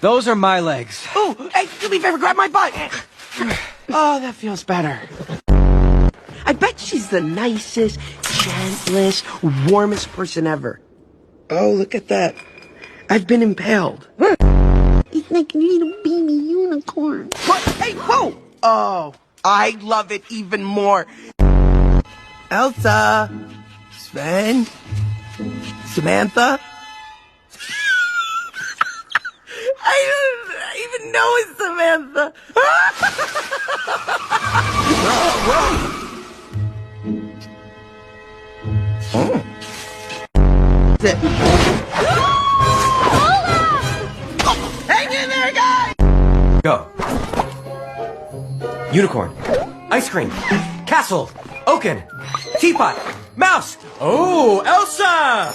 Those are my legs. Oh, hey, do me a favor, grab my butt. Oh, that feels better. I bet she's the nicest, gentlest, warmest person ever. Oh, look at that. I've been impaled. It's like a little baby unicorn. What? Hey, whoa! Oh, I love it even more. Elsa, Sven, Samantha. I don't even know it's Samantha. Olaf! Hang in there, guys! Go. Unicorn. Ice cream. Castle. Oaken. Teapot. Mouse. Oh, Elsa!